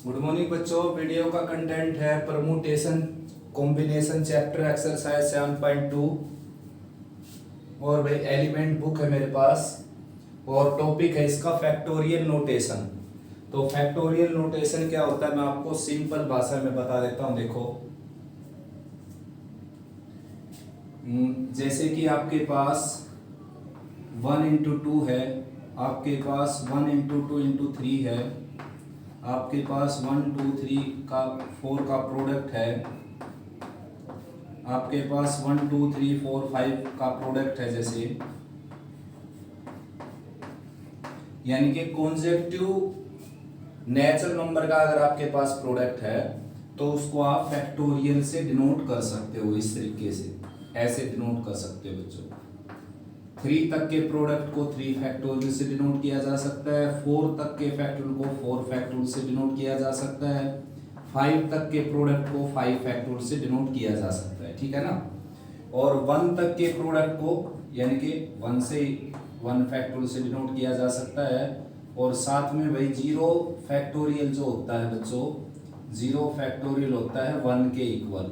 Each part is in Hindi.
गुड मॉर्निंग बच्चों। वीडियो का कंटेंट है परमुटेशन कॉम्बिनेशन चैप्टर एक्सरसाइज 7.2 और भाई एलिमेंट बुक है मेरे पास और टॉपिक है इसका फैक्टोरियल नोटेशन। तो फैक्टोरियल नोटेशन क्या होता है मैं आपको सिंपल भाषा में बता देता हूं। देखो जैसे कि आपके पास 1 into 2 है, आपके पास 1 into 2 into 3 है, आपके पास 1 2 3 का 4 का प्रोडक्ट है, आपके पास 1 2 3 4 5 का प्रोडक्ट है। जैसे यानी कि कॉन्सेक्टिव नेचुरल नंबर का अगर आपके पास प्रोडक्ट है तो उसको आप फैक्टोरियल से डिनोट कर सकते हो। इस तरीके से ऐसे डिनोट कर सकते हो बच्चों। 3 तक के प्रोडक्ट को 3 फैक्टोरियल से डिनोट किया जा सकता है, 4 तक के फैक्टोरियल को 4 फैक्टोरियल से डिनोट किया जा सकता है, 5 तक के प्रोडक्ट को 5 फैक्टोरियल से डिनोट किया जा सकता है, ठीक है ना। और 1 तक के प्रोडक्ट को यानी कि 1 से 1 फैक्टोरियल से डिनोट किया जा सकता है। और साथ में भाई 0 फैक्टोरियल जो होता है बच्चों, 0 फैक्टोरियल होता है 1 के इक्वल।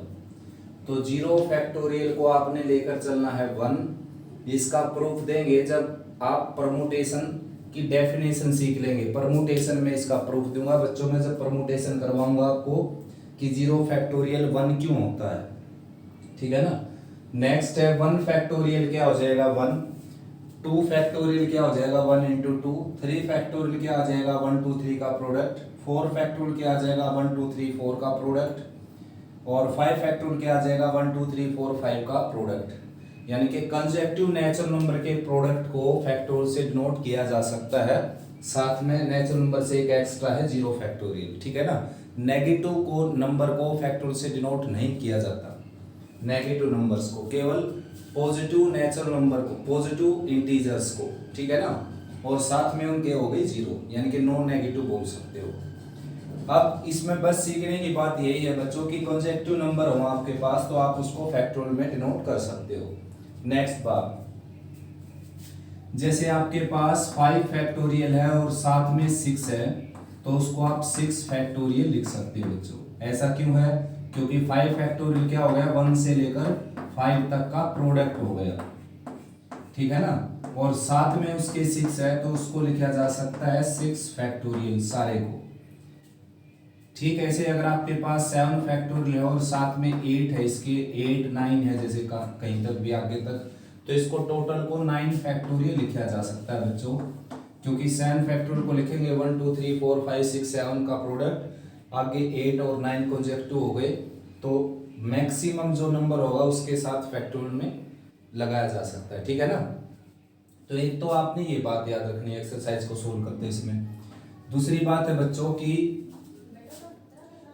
तो 0 फैक्टोरियल को आपने लेकर चलना है 1। इसका प्रूफ देंगे जब आप परमुटेशन की डेफिनेशन सीख लेंगे। परमुटेशन में इसका प्रूफ दूंगा बच्चों। मैं जब परमुटेशन करवाऊंगा आपको कि 0 फैक्टोरियल 1 क्यों होता है, ठीक है ना। नेक्स्ट है 1 फैक्टोरियल क्या हो जाएगा 1, 2 फैक्टोरियल क्या हो जाएगा 1 into 2, 3 फैक्टोरियल क्या आ जाएगा 1 2 3 का प्रोडक्ट, 4 फैक्टोरियल क्या आ जाएगा 1 2 3 4 का प्रोडक्ट, और 5 फैक्टोरियल क्या आ जाएगा 1 2 3 4 5 का प्रोडक्ट। यानी कि कंसेक्टिव नेचुरल नंबर के प्रोडक्ट को फैक्टोरियल से डिनोट किया जा सकता है। साथ में नेचुरल नंबर से एक एक्स्ट्रा है 0 फैक्टोरियल, ठीक है ना। नेगेटिव को नंबर को फैक्टोरियल से डिनोट नहीं किया जाता। नेगेटिव नंबर्स को, केवल पॉजिटिव नेचुरल नंबर को, पॉजिटिव इंटीजर्स को, ठीक है ना। और साथ में उनके हो गई 0, यानी कि नॉन नेगेटिव बोल सकते हो। अब इसमें बस सीखने की बात यही है बच्चों की कंसेक्टिव नंबर हो आपके पास तो आप उसको फैक्टोरियल में डिनोट कर सकते हो। नेक्स्ट बात, जैसे आपके पास 5 फैक्टोरियल है और साथ में 6 है तो उसको आप 6 फैक्टोरियल लिख सकते हो बच्चों। ऐसा क्यों है? क्योंकि 5 फैक्टोरियल क्या हो गया 1 से लेकर 5 तक का प्रोडक्ट हो गया, ठीक है ना। और साथ में उसके 6 है तो उसको लिखा जा सकता है 6 फैक्टोरियल सारे को, ठीक है। ऐसे अगर आपके पास 7 फैक्टोरियल है और साथ में 8 है, इसके 8 9 है जैसे कहीं तक भी आगे तक, तो इसको टोटल को 9 फैक्टोरियल लिखा जा सकता है बच्चों। क्योंकि 7 फैक्टोरियल को लिखेंगे 1 2 3 4 5 6 7 का प्रोडक्ट, आगे 8 और 9 कंसेक्टिव हो गए तो मैक्सिमम जो नंबर होगा उसके साथ फैक्टोरियल में लगाया जा सकता है, ठीक है ना। तो एक तो आपने ये बात याद रखनी है एक्सरसाइज को सोल्व करते इसमें। दूसरी बात है बच्चों की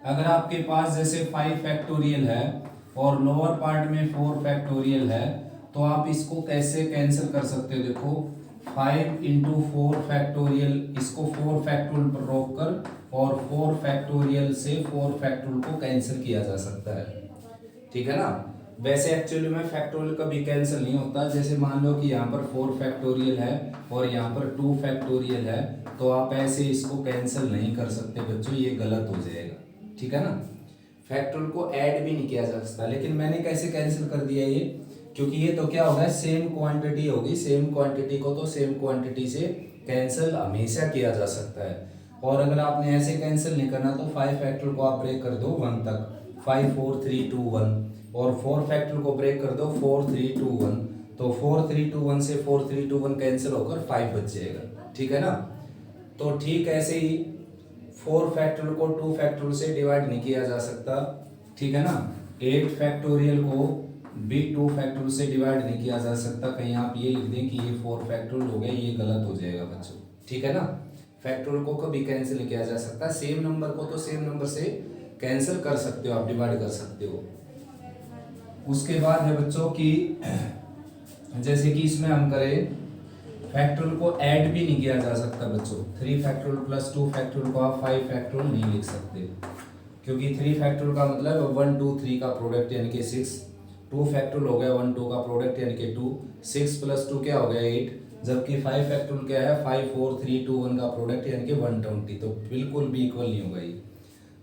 अगर आपके पास जैसे 5 फैक्टोरियल है और लोअर पार्ट में 4 फैक्टोरियल है तो आप इसको कैसे कैंसिल कर सकते हो। देखो 5 into 4 फैक्टोरियल, इसको 4 फैक्टोरियल पर रोक कर और 4 फैक्टोरियल से 4 फैक्टोरियल को कैंसिल किया जा सकता है, ठीक है ना। वैसे एक्चुअली में फैक्टोरियल कभी कैंसिल नहीं होता। जैसे मान लो कि यहाँ पर 4 फैक्टोरियल है और यहाँ पर 2 फैक्टोरियल है तो आप ऐसे इसको कैंसिल नहीं कर सकते बच्चों, ये गलत हो जाएगा, ठीक है ना। फैक्टोरियल को ऐड भी नहीं किया जा सकता। लेकिन मैंने कैसे कैंसिल कर दिया ये, क्योंकि ये तो क्या होगा सेम क्वांटिटी होगी, सेम क्वांटिटी को तो सेम क्वांटिटी से कैंसिल हमेशा किया जा सकता है। और अगर आपने ऐसे कैंसिल नहीं करना तो 5 फैक्टोरियल को आप ब्रेक कर दो 1 तक, 5 4 3 2 1, और 4 फैक्टोरियल को ब्रेक कर दो 4 3 2 1, तो 4 3 2 1 से 4 3 2 1 कैंसिल होकर 5 बच जाएगा, ठीक है ना। तो ठीक ऐसे ही 4 फैक्टोरियल को 2 फैक्टोरियल से डिवाइड नहीं किया जा सकता, ठीक है ना। 8 फैक्टोरियल को भी 2 फैक्टोरियल से डिवाइड नहीं किया जा सकता। कहीं आप ये लिख दें कि ये 4 फैक्टोरियल हो गया, ये गलत हो जाएगा बच्चों, ठीक है ना। फैक्टोरियल को कभी कैंसिल नहीं किया जा सकता। सेम नंबर को तो सेम नंबर से कैंसिल कर सकते हो, आप डिवाइड कर सकते हो। उसके बाद है बच्चों की जैसे कि इसमें हम करें फैक्टोरियल को ऐड भी नहीं किया जा सकता बच्चों। 3 फैक्टोरियल प्लस 2 फैक्टोरियल को आप 5 फैक्टोरियल नहीं लिख सकते, क्योंकि 3 फैक्टोरियल का मतलब 1 2 3 का प्रोडक्ट यानी कि 6, 2 फैक्टोरियल हो गया 1 2 का प्रोडक्ट यानी कि 2, 6 प्लस 2 क्या हो गया 8, जबकि 5 फैक्टोरियल क्या है 5 4 3 2 1 का प्रोडक्ट यानी कि 120। तो बिल्कुल भी इक्वल नहीं होगा ये।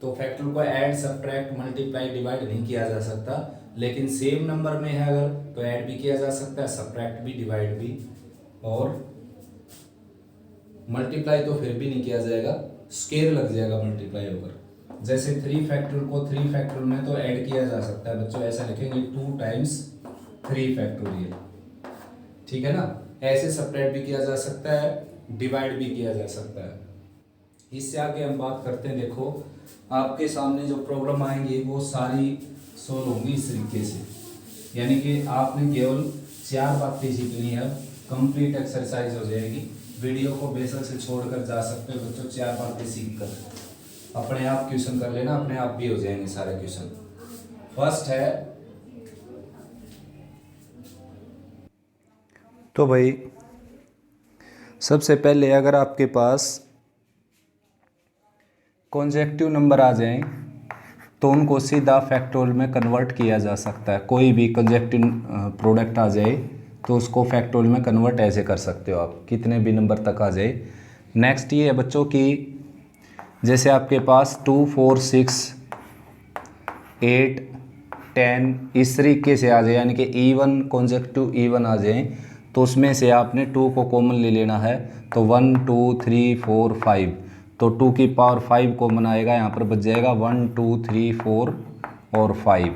तो फैक्टर को ऐड सब्ट्रैक्ट मल्टीप्लाई डिवाइड नहीं किया जा सकता, लेकिन सेम नंबर में है अगर तो ऐड भी किया जा सकता है, सब्ट्रैक्ट भी, डिवाइड भी, और मल्टीप्लाई तो फिर भी नहीं किया जाएगा, स्केयर लग जाएगा मल्टीप्लाई होकर। जैसे 3 फैक्टोरियल को 3 फैक्टोरियल में तो ऐड किया जा सकता है बच्चों, ऐसा लिखेंगे 2 टाइम्स 3 फैक्टोरियल, ठीक है ना। ऐसे सब्ट्रैक्ट भी किया जा सकता है, डिवाइड भी किया जा सकता है। इससे आगे हम बात करते हैं। देखो आपके सामने जो प्रॉब्लम आएंगी वो सारी सोल्व होंगी इस तरीके से, यानी कि आपने केवल 4 बातें सीखनी है, कंप्लीट एक्सरसाइज हो जाएगी। वीडियो को बेशक से छोड़कर जा सकते हो बच्चों, 4 बातें सीख कर अपने आप क्वेश्चन कर लेना, अपने आप भी हो जाएंगे सारे क्वेश्चन। फर्स्ट है, तो भाई सबसे पहले अगर आपके पास कॉन्जेक्टिव नंबर आ जाएं तो उनको सीधा फैक्टोरियल में कन्वर्ट किया जा सकता है। कोई भी कॉन्जेक्टिव प्रोडक्ट आ जाए तो उसको फैक्टोरियल में कन्वर्ट ऐसे कर सकते हो आप, कितने भी नंबर तक आ जाए। नेक्स्ट ये है बच्चों की, जैसे आपके पास 2, 4, 6, 8, 10 इस तरीके से आ जाए, यानी कि इवन कॉन्जेक्टिव इवन आ जाए, तो उसमें से आपने 2 को कॉमन ले लेना है। तो 1, 2, 3, 4, 5, तो 2 की पावर 5 कॉमन आएगा, यहाँ पर बच जाएगा 1, 2, 3, 4 और 5।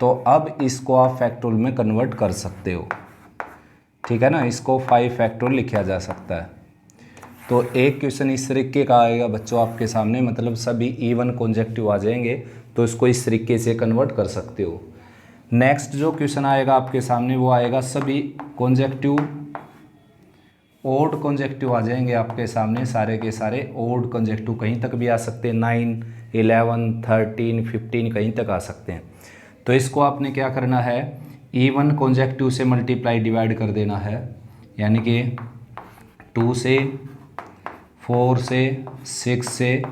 तो अब इसको आप फैक्टोरियल में कन्वर्ट कर सकते हो, ठीक है ना। इसको 5 फैक्टोरियल लिखा जा सकता है। तो एक क्वेश्चन इस तरीके का आएगा बच्चों आपके सामने, मतलब सभी इवन कॉन्जेक्टिव आ जाएंगे, तो इसको इस तरीके से कन्वर्ट कर सकते हो। नेक्स्ट जो क्वेश्चन आएगा आपके सामने वो आएगा सभी कॉन्जेक्टिव ओड कॉन्जेक्टिव आ जाएंगे आपके सामने, सारे के सारे ओड कॉन्जेक्टिव कहीं तक भी आ सकते हैं, 9, 11, 13, 15 कहीं तक आ सकते हैं। तो इसको आपने क्या करना है, इवन कॉन्जेक्टिव से मल्टीप्लाई डिवाइड कर देना है, यानी कि 2 से, 4 से, 6 से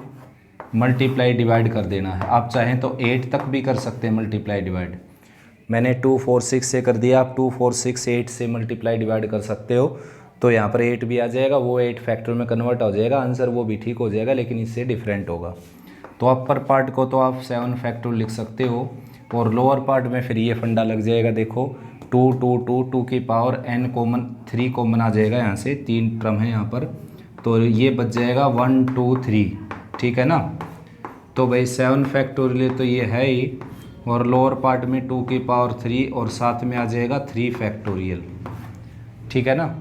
मल्टीप्लाई डिवाइड कर देना है। आप चाहें तो 8 तक भी कर सकते हैं मल्टीप्लाई डिवाइड। मैंने 2, 4, 6 से कर दिया, आप 2, 4, 6, 8 से मल्टीप्लाई डिवाइड कर सकते हो। तो यहाँ पर 8 भी आ जाएगा, वो 8 फैक्टर में कन्वर्ट हो जाएगा, आंसर वो भी ठीक हो जाएगा, लेकिन इससे डिफरेंट होगा। तो अपर पार्ट को तो आप 7 फैक्टर लिख सकते हो, और लोअर पार्ट में फिर ये फंडा लग जाएगा। देखो 2, 2, 2, 2 की पावर n कॉमन 3 कॉमन आ जाएगा, यहाँ से 3 टर्म है यहाँ पर, तो ये बच जाएगा 1, 2, 3, ठीक है ना। तो भाई 7 फैक्टोरियल तो ये है ही, और लोअर पार्ट में 2 की पावर 3 और साथ में आ जाएगा 3 फैक्टोरियल, ठीक है ना।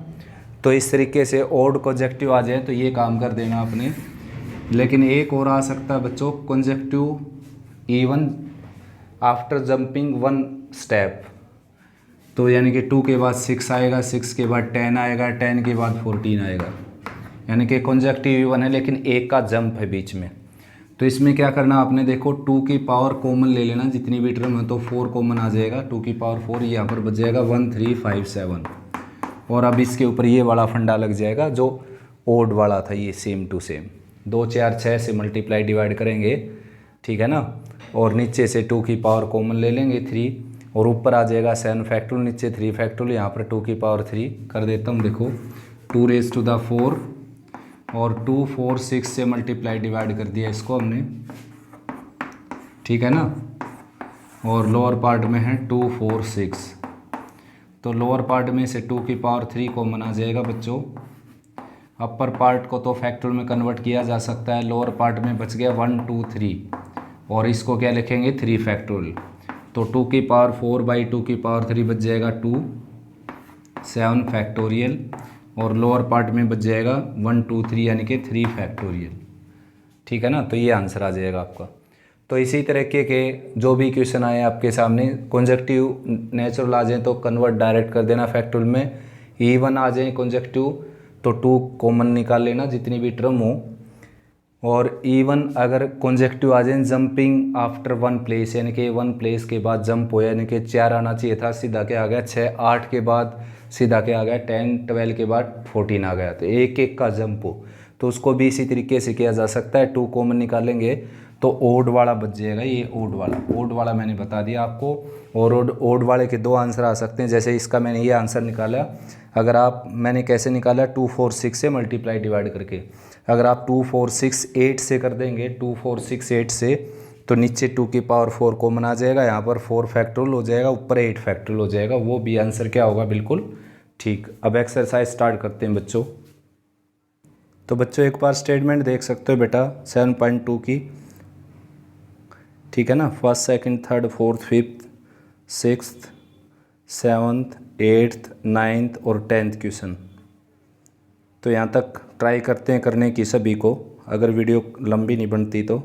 तो इस तरीके से ओड कॉन्जेक्टिव आ जाए तो ये काम कर देना आपने। लेकिन एक और आ सकता है बच्चों, कॉन्जेक्टिव इवन आफ्टर जंपिंग 1 स्टेप, तो यानी कि 2 के बाद 6 आएगा, 6 के बाद 10 आएगा, 10 के बाद 14 आएगा, यानी कि कॉन्जेक्टिव इवन है लेकिन एक का जंप है बीच में। तो इसमें क्या करना आपने, देखो 2 की पावर कॉमन ले लेना, जितनी भी टर्म है, तो 4 कॉमन आ जाएगा, 2 की पावर 4, यहाँ पर बच जाएगा 1, 3, 5, 7। और अब इसके ऊपर ये वाला फंडा लग जाएगा जो ओड वाला था, ये सेम टू सेम 2, 4, 6 से मल्टीप्लाई डिवाइड करेंगे, ठीक है ना। और नीचे से 2 की पावर कॉमन ले लेंगे 3, और ऊपर आ जाएगा 7 फैक्टोरियल, नीचे 3 फैक्टोरियल, यहाँ पर 2 की पावर 3 कर देता हूँ। देखो 2 रेज़ टू द 4, और 2, 4, 6 से मल्टीप्लाई डिवाइड कर दिया इसको हमने, ठीक है ना। और लोअर पार्ट में है 2, 4, 6, तो लोअर पार्ट में से 2 की पावर 3 कॉमन आ जाएगा बच्चों। अपर पार्ट को तो फैक्टोरियल में कन्वर्ट किया जा सकता है, लोअर पार्ट में बच गया 1, 2, 3, और इसको क्या लिखेंगे 3 फैक्टोरियल। तो 2 की पावर 4/2 की पावर 3 बच जाएगा 2, 7 फैक्टोरियल, और लोअर पार्ट में बच जाएगा 1, 2, 3 यानी कि 3 फैक्टोरियल, ठीक है ना। तो ये आंसर आ जाएगा आपका। तो इसी तरीके के जो भी क्वेश्चन आए आपके सामने, कॉन्जेक्टिव नेचुरल आ जाए तो कन्वर्ट डायरेक्ट कर देना फैक्टोरियल में, इवन आ जाए कॉन्जेक्टिव तो 2 कॉमन निकाल लेना जितनी भी टर्म हो, और इवन अगर कॉन्जेक्टिव आ जाए जंपिंग आफ्टर 1 प्लेस, यानी कि 1 प्लेस के बाद जंप हो, यानी कि 4 आना चाहिए था, सीधा के आ गया 6, 8 के बाद सीधा के आ गया 10, 12 के बाद 14 आ गया, तो एक एक का जंप हो, तो उसको भी इसी तरीके से किया जा सकता है। 2 कॉमन निकालेंगे तो ओड वाला बच जाएगा, ये ओड वाला मैंने बता दिया आपको। और ओड वाले के दो आंसर आ सकते हैं, जैसे इसका मैंने ये आंसर निकाला। अगर आप, मैंने कैसे निकाला, 2 4 6 से मल्टीप्लाई डिवाइड करके। अगर आप 2 4 6 8 से कर देंगे, 2 4 6 8 से, तो नीचे 2 की पावर 4 कॉमन आ जाएगा, यहाँ पर 4 फैक्टोरियल हो जाएगा, ऊपर 8 फैक्टोरियल हो जाएगा, वो भी आंसर क्या होगा, बिल्कुल ठीक। अब एक्सरसाइज स्टार्ट करते हैं बच्चों। तो बच्चों एक बार स्टेटमेंट देख सकते हो बेटा 7.2 की, ठीक है ना। First, second, third, fourth, fifth, sixth, seventh, eighth, ninth और 10th क्वेश्चन। तो यहाँ तक ट्राई करते हैं करने की सभी को, अगर वीडियो लंबी नहीं बनती तो,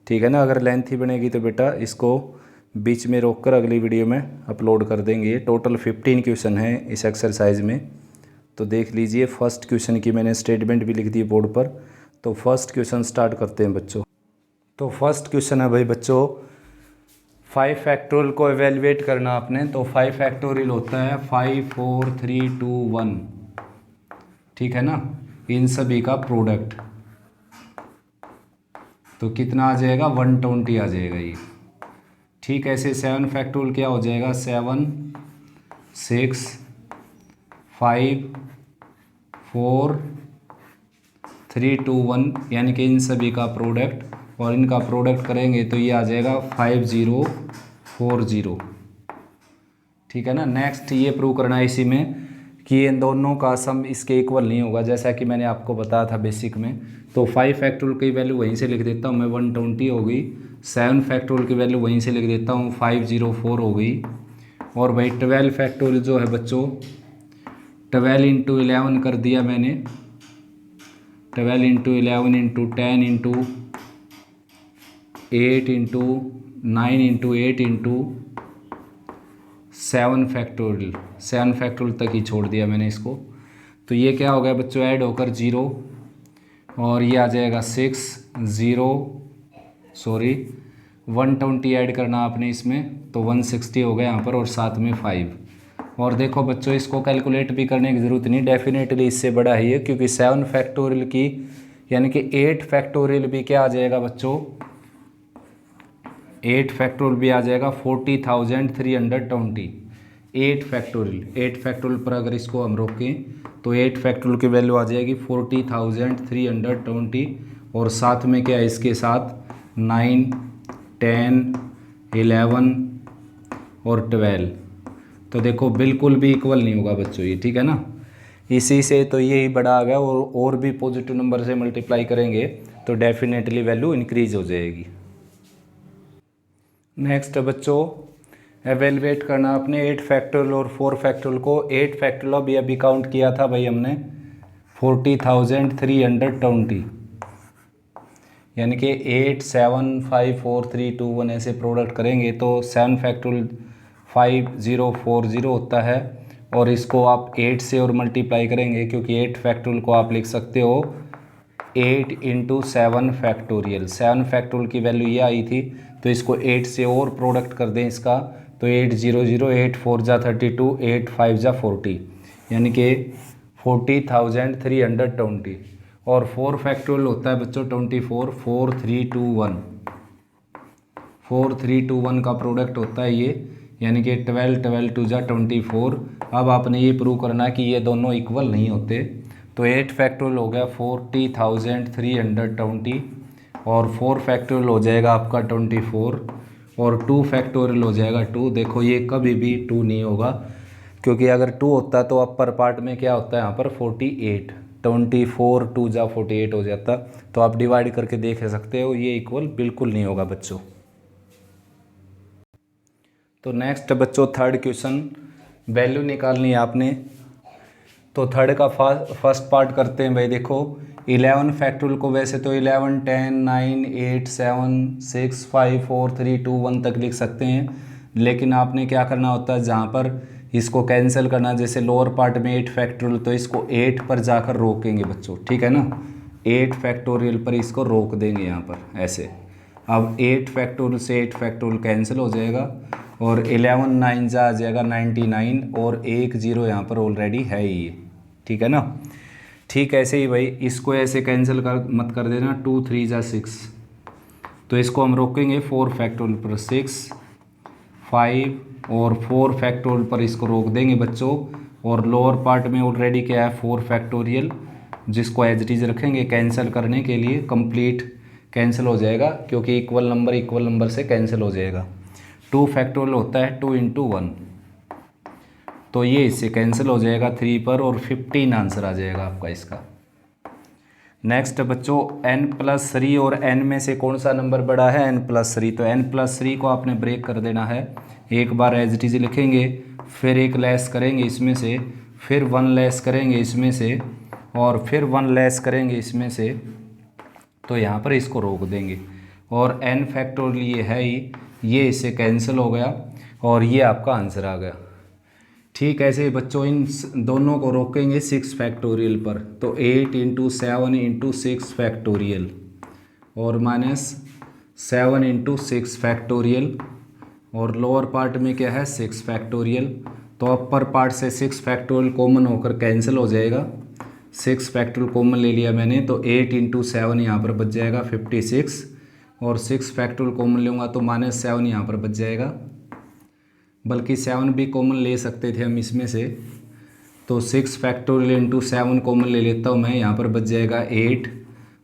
ठीक है ना। अगर लेंथी बनेगी तो बेटा इसको बीच में रोककर अगली वीडियो में अपलोड कर देंगे। टोटल 15 क्वेश्चन हैं इस एक्सरसाइज में, तो देख लीजिए। फर्स्ट क्वेश्चन की मैंने स्टेटमेंट भी लिख दी बोर्ड पर। तो फर्स्ट क्वेश्चन स्टार्ट करते हैं बच्चों। तो फर्स्ट क्वेश्चन है भाई बच्चों, 5 फैक्टोरियल को एवेलुएट करना आपने। तो 5 फैक्टोरियल होता है 5 4 3 2 1, ठीक है ना। इन सभी का प्रोडक्ट तो कितना आ जाएगा, 120 आ जाएगा ये, ठीक। ऐसे 7 फैक्टोरियल क्या हो जाएगा, 7 6 5 4 3 2 1, यानी कि इन सभी का प्रोडक्ट, और इनका प्रोडक्ट करेंगे तो ये आ जाएगा 5040, ठीक है ना। नेक्स्ट ये प्रूव करना है इसी में कि इन दोनों का सम इसके इक्वल नहीं होगा, जैसा कि मैंने आपको बताया था बेसिक में। तो 5 फैक्टोरियल की वैल्यू वहीं से लिख देता हूँ मैं, 120 हो गई। 7 फैक्टोरियल की वैल्यू वहीं से लिख देता हूँ, 504 हो गई। और भाई 12 फैक्टोरियल जो है बच्चों, 12 इंटू 11 कर दिया मैंने, 12 into 11 into 10 into 8 into 9 into 8 into 7 factorial, 7 factorial तक ही छोड़ दिया मैंने इसको। तो ये क्या हो गया बच्चों, ऐड होकर 0, और ये आ जाएगा 6 0 सॉरी 120 ऐड करना आपने इसमें, तो 160 हो गया यहाँ पर, और साथ में 5। और देखो बच्चों इसको कैलकुलेट भी करने की ज़रूरत नहीं, डेफिनेटली इससे बड़ा है ये, क्योंकि 7 फैक्टोरियल की यानी कि 8 फैक्टोरियल भी क्या आ जाएगा बच्चों, 8 फैक्टोरियल भी आ जाएगा 40,320। 8 फैक्टोरियल पर अगर इसको हम रोकें तो 8 फैक्टोरियल की वैल्यू आ जाएगी 40,320, और साथ में क्या है इसके साथ 9 10 11 और 12। तो देखो बिल्कुल भी इक्वल नहीं होगा बच्चों ये, ठीक है ना। इसी से तो यही बड़ा आ गया, और भी पॉजिटिव नंबर से मल्टीप्लाई करेंगे तो डेफिनेटली वैल्यू इंक्रीज हो जाएगी। नेक्स्ट बच्चों एवेलुएट करना अपने 8 फैक्टोरियल और 4 फैक्टोरियल को। 8 फैक्टोरियल अभी काउंट किया था भाई हमने 40,320, यानी कि 8 7 5 4 3 2 1 ऐसे प्रोडक्ट करेंगे तो 7 फैक्टोरियल 5040 होता है, और इसको आप 8 से और मल्टीप्लाई करेंगे, क्योंकि 8 फैक्टोरियल को आप लिख सकते हो 8 इंटू 7 फैक्टोरियल। 7 फैक्टोरियल की वैल्यू ये आई थी, तो इसको 8 से और प्रोडक्ट कर दें इसका, तो 8 0 0 8 4 जा 32 8 5 जा 40, यानी कि 40,320। और 4 फैक्टोरियल होता है बच्चों 24 4 3 2 1, 4 3 2 1 का प्रोडक्ट होता है ये, यानी कि 12 12 2 जा 24। अब आपने ये प्रूव करना है कि ये दोनों इक्वल नहीं होते। तो 8 फैक्टोरियल हो गया 40,320, और 4 फैक्टोरियल हो जाएगा आपका 24, और 2 फैक्टोरियल हो जाएगा 2। देखो ये कभी भी 2 नहीं होगा, क्योंकि अगर 2 होता तो अपर पार्ट में क्या होता है यहाँ पर 48, 24 2 जा 48 हो जाता। तो आप डिवाइड करके देख सकते हो, ये इक्वल बिल्कुल नहीं होगा बच्चों। तो नेक्स्ट बच्चों थर्ड क्वेश्चन, वैल्यू निकालनी है आपने। तो थर्ड का फर्स्ट पार्ट करते हैं भाई। देखो 11 फैक्टोरियल को वैसे तो 11 10 9 8 7 6 5 4 3 2 1 तक लिख सकते हैं, लेकिन आपने क्या करना होता है, जहाँ पर इसको कैंसिल करना, जैसे लोअर पार्ट में 8 फैक्टोरियल, तो इसको 8 पर जाकर रोकेंगे बच्चों, ठीक है ना। 8 फैक्टोरियल पर इसको रोक देंगे यहाँ पर ऐसे। अब 8 फैक्टोरियल से 8 फैक्टोरियल कैंसिल हो जाएगा, और 11 9 जा आ जाएगा 99, और 1 0 यहाँ पर ऑलरेडी है ही, ठीक है ना। ठीक ऐसे ही भाई इसको ऐसे कैंसिल कर मत कर देना, 2 3 जा 6, तो इसको हम रोकेंगे 4 फैक्टोरियल पर 6 5 और 4 फैक्टोरियल पर इसको रोक देंगे बच्चों। और लोअर पार्ट में ऑलरेडी क्या है 4 फैक्टोरियल, जिसको एज इट इज रखेंगे कैंसिल करने के लिए, कंप्लीट कैंसिल हो जाएगा क्योंकि इक्वल नंबर से कैंसिल हो जाएगा। 2 फैक्टोरियल होता है 2 × 1, तो ये इससे कैंसिल हो जाएगा 3 पर और 15 आंसर आ जाएगा आपका इसका। नेक्स्ट बच्चों n+3 और n में से कौन सा नंबर बड़ा है, n+3, तो n+3 को आपने ब्रेक कर देना है। एक बार एज इट इज लिखेंगे, फिर एक लेस करेंगे इसमें से, फिर 1 लेस करेंगे इसमें से, और फिर 1 लेस करेंगे इसमें से, तो यहाँ पर इसको रोक देंगे। और n फैक्टोरियल ये है ही, ये इससे कैंसिल हो गया और ये आपका आंसर आ गया। ठीक ऐसे ही बच्चों इन दोनों को रोकेंगे 6 फैक्टोरियल पर, तो 8 × 7 × 6 फैक्टोरियल और -7 × 6 फैक्टोरियल, और लोअर पार्ट में क्या है 6 फैक्टोरियल। तो अपर पार्ट से 6 फैक्टोरियल कॉमन होकर कैंसिल हो जाएगा, 6 फैक्टोरियल कॉमन ले लिया मैंने, तो 8 × 7 यहाँ पर बच जाएगा 56, और 6 फैक्टोरियल कॉमन लूँगा तो -7 यहाँ पर बच जाएगा, बल्कि 7 भी कॉमन ले सकते थे हम इसमें से, तो 6 फैक्टोरियल × 7 कॉमन ले लेता हूँ मैं, यहाँ पर बच जाएगा 8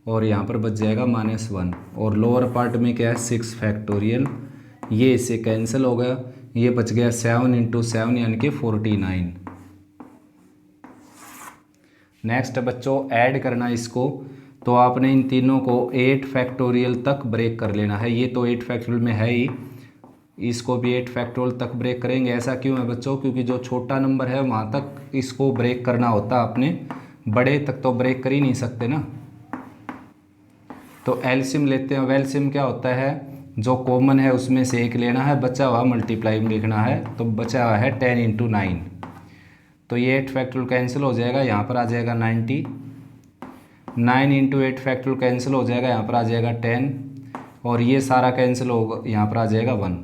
और यहाँ पर बच जाएगा -1। और लोअर पार्ट में क्या है 6 फैक्टोरियल, ये इससे कैंसिल हो गया, ये बच गया 7 × 7 यानी कि 49। नेक्स्ट बच्चों ऐड करना इसको, तो आपने इन तीनों को 8 फैक्टोरियल तक ब्रेक कर लेना है। ये तो 8 फैक्टोरियल में है ही, इसको भी 8 फैक्टोरियल तक ब्रेक करेंगे। ऐसा क्यों है बच्चों, क्योंकि जो छोटा नंबर है वहाँ तक इसको ब्रेक करना होता है आपने, बड़े तक तो ब्रेक कर ही नहीं सकते ना। तो एलसीएम लेते हैं। एलसीएम क्या होता है, जो कॉमन है उसमें से एक लेना है, बचा हुआ मल्टीप्लाई में लिखना है, तो बचा हुआ है 10 × 9, तो ये 8 फैक्टोरियल कैंसिल हो जाएगा, यहाँ पर आ जाएगा 90, 9 × 8 फैक्टोरियल कैंसिल हो जाएगा, यहाँ पर आ जाएगा 10, और ये सारा कैंसिल होगा, यहाँ पर आ जाएगा 1।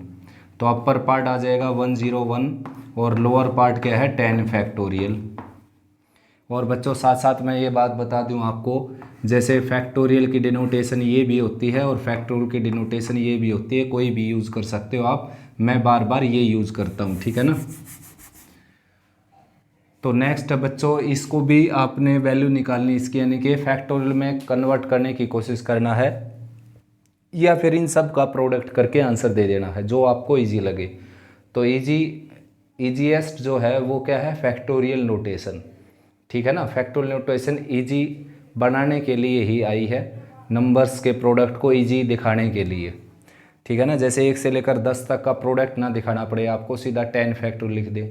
तो अपर पार्ट आ जाएगा 101 और लोअर पार्ट क्या है 10 फैक्टोरियल। और बच्चों साथ साथ मैं ये बात बता दूं आपको, जैसे फैक्टोरियल की डिनोटेशन ये भी होती है और फैक्टोरियल की डिनोटेशन ये भी होती है, कोई भी यूज़ कर सकते हो आप, मैं बार बार ये यूज़ करता हूँ, ठीक है ना। तो नेक्स्ट बच्चों इसको भी आपने वैल्यू निकालनी इसकी, यानी कि फैक्टोरियल में कन्वर्ट करने की कोशिश करना है, या फिर इन सब का प्रोडक्ट करके आंसर दे देना है, जो आपको इजी लगे। तो ईजीएस्ट जो है वो क्या है फैक्टोरियल नोटेशन, ठीक है ना। फैक्टोरियल नोटेशन इजी बनाने के लिए ही आई है, नंबर्स के प्रोडक्ट को इजी दिखाने के लिए, ठीक है ना। जैसे 1 से लेकर 10 तक का प्रोडक्ट ना दिखाना पड़े आपको, सीधा 10 फैक्टोरियल लिख दे।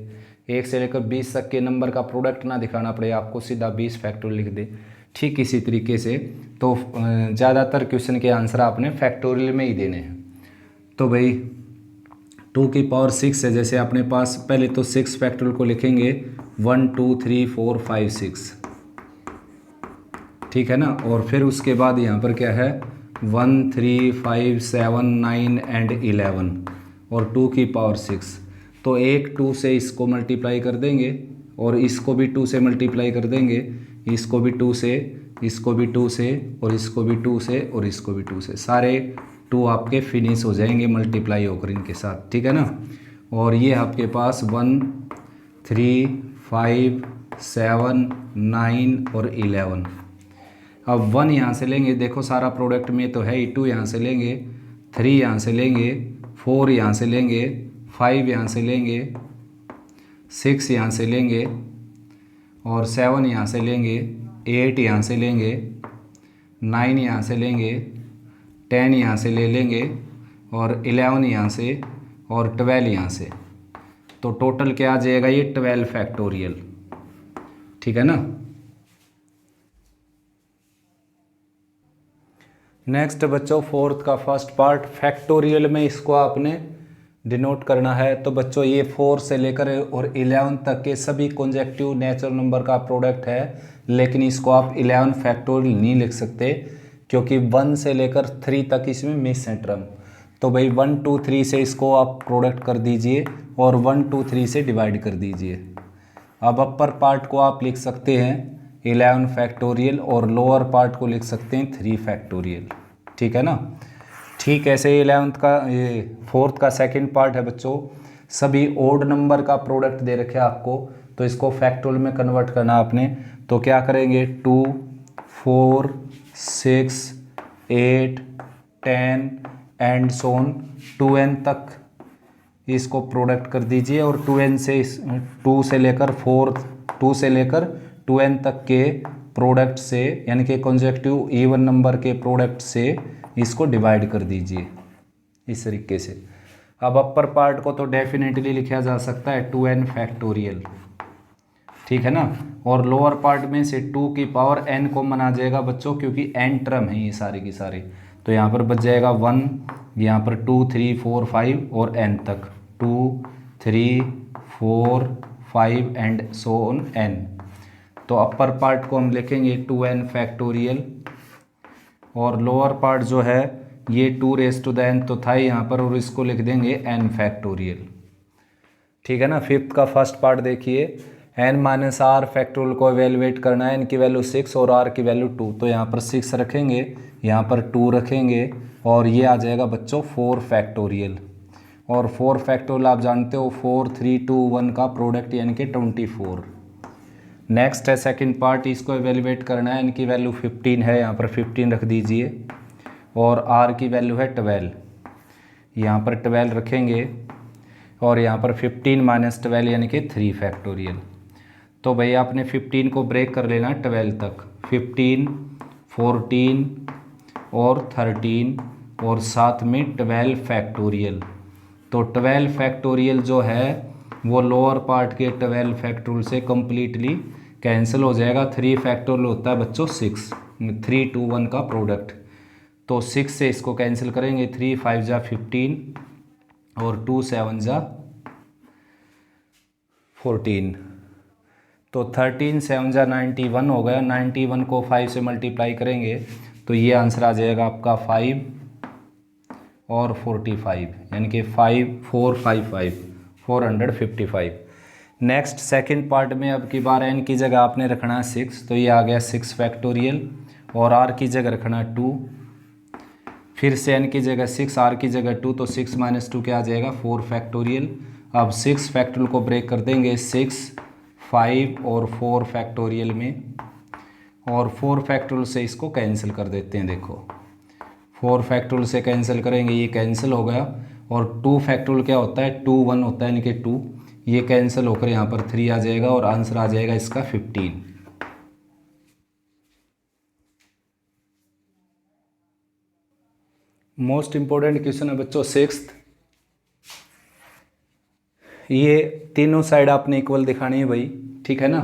1 से लेकर 20 तक के नंबर का प्रोडक्ट ना दिखाना पड़े आपको, सीधा 20 फैक्टोरियल लिख दे। ठीक इसी तरीके से तो ज़्यादातर क्वेश्चन के आंसर आपने फैक्टोरियल में ही देने हैं। तो भाई 2⁶ है, जैसे अपने पास पहले तो 6 फैक्टोरियल को लिखेंगे 1 2 3 4 5 6, ठीक है ना। और फिर उसके बाद यहाँ पर क्या है 1 3 5 7 9 एंड 11 और 2⁶। तो एक 2 से इसको मल्टीप्लाई कर देंगे और इसको भी 2 से मल्टीप्लाई कर देंगे, इसको भी 2 से, इसको भी 2 से, और इसको भी 2 से, और इसको भी 2 से, सारे 2 आपके फिनिश हो जाएंगे मल्टीप्लाई होकर इनके साथ, ठीक है ना। और ये आपके पास 1 3 5 7 9 और 11। अब 1 यहाँ से लेंगे, देखो सारा प्रोडक्ट में तो है ही, 2 यहाँ से लेंगे, 3 यहाँ से लेंगे, 4 यहाँ से लेंगे, 5 यहाँ से लेंगे, 6 यहाँ से लेंगे, और 7 यहाँ से लेंगे, 8 यहाँ से लेंगे, 9 यहाँ से लेंगे, 10 यहाँ से ले लेंगे, और 11 यहाँ से, और 12 यहाँ से। तो टोटल क्या आ जाएगा ये 12 फैक्टोरियल, ठीक है ना। नेक्स्ट बच्चों 4th का फर्स्ट पार्ट फैक्टोरियल में इसको आपने डिनोट करना है। तो बच्चों ये 4 से लेकर और 11 तक के सभी कॉन्जेक्टिव नेचुरल नंबर का प्रोडक्ट है, लेकिन इसको आप 11 फैक्टोरियल नहीं लिख सकते क्योंकि 1 से लेकर 3 तक इसमें मिस है टर्म। तो भाई 1 2 3 से इसको आप प्रोडक्ट कर दीजिए और 1 2 3 से डिवाइड कर दीजिए। अब अपर पार्ट को आप लिख सकते हैं 11 फैक्टोरियल, और लोअर पार्ट को लिख सकते हैं 3 फैक्टोरियल। ठीक है ना। ठीक ऐसे 11th का ये 4th का सेकंड पार्ट है बच्चों, सभी ओड नंबर का प्रोडक्ट दे रखे आपको, तो इसको फैक्टोरियल में कन्वर्ट करना आपने। तो क्या करेंगे, 2 4 6 8 10 एंड सोन 2n तक इसको प्रोडक्ट कर दीजिए, और 2n से 2 से लेकर 2n तक के प्रोडक्ट से, यानी कि कंसेक्यूटिव इवन नंबर के प्रोडक्ट से इसको डिवाइड कर दीजिए इस तरीके से। अब अपर पार्ट को तो डेफिनेटली लिखा जा सकता है 2n फैक्टोरियल, ठीक है ना। और लोअर पार्ट में से 2 की पावर n कॉमन आ जाएगा बच्चों, क्योंकि n टर्म है ये सारे की सारे। तो यहाँ पर बच जाएगा 1, यहाँ पर 2 3 4 5 और n तक 2 3 4 5 एंड सो ऑन n। तो अपर पार्ट को हम लिखेंगे 2n फैक्टोरियल, और लोअर पार्ट जो है ये 2 रेज़ टू द n तो था यहाँ पर, और इसको लिख देंगे n फैक्टोरियल। ठीक है ना। 5th का फर्स्ट पार्ट देखिए, n माइनस आर फैक्टोरियल को एवेलुएट करना है, n की वैल्यू 6 और r की वैल्यू 2। तो यहाँ पर 6 रखेंगे, यहाँ पर 2 रखेंगे, और ये आ जाएगा बच्चों 4 फैक्टोरियल। और 4 फैक्टोरियल आप जानते हो 4 3 2 1 का प्रोडक्ट यानी कि 24। नेक्स्ट है सेकंड पार्ट, इसको एवेलुएट करना है, n की वैल्यू 15 है, यहाँ पर 15 रख दीजिए, और r की वैल्यू है 12, यहाँ पर 12 रखेंगे, और यहाँ पर 15 माइनस 12 यानी कि 3 फैक्टोरियल। तो भाई आपने 15 को ब्रेक कर लेना 12 तक, 15 14 और 13 और साथ में 12 फैक्टोरियल। तो 12 फैक्टोरियल जो है वो लोअर पार्ट के 12 फैक्टोरियल से कम्प्लीटली कैंसिल हो जाएगा। 3 फैक्टोरियल होता है बच्चों 6, 3 2 1 का प्रोडक्ट। तो 6 से इसको कैंसिल करेंगे, 3 5 जा 15 और 2 7 जा 14। तो 13 7 जा 91 हो गया। 91 को 5 से मल्टीप्लाई करेंगे तो ये आंसर आ जाएगा आपका 5 और 45, यानी कि 455। नेक्स्ट सेकंड पार्ट में अब की बार n की जगह आपने रखना है 6, तो ये आ गया 6 फैक्टोरियल, और r की जगह रखना 2, फिर से n की जगह 6 r की जगह 2, तो 6 माइनस 2 क्या आ जाएगा 4 फैक्टोरियल। अब 6 फैक्टोरियल को ब्रेक कर देंगे 6 5 और 4 फैक्टोरियल में, और 4 फैक्टोरियल से इसको कैंसिल कर देते हैं। देखो 4 फैक्टोरियल से कैंसिल करेंगे, ये कैंसिल हो गया, और 2 फैक्टोरियल क्या होता है 2 1 होता है, यानी कि 2, ये कैंसिल होकर यहाँ पर 3 आ जाएगा, और आंसर आ जाएगा इसका 15। मोस्ट इंपॉर्टेंट क्वेश्चन है बच्चों 6th। ये तीनों साइड आपने इक्वल दिखानी है भाई, ठीक है ना।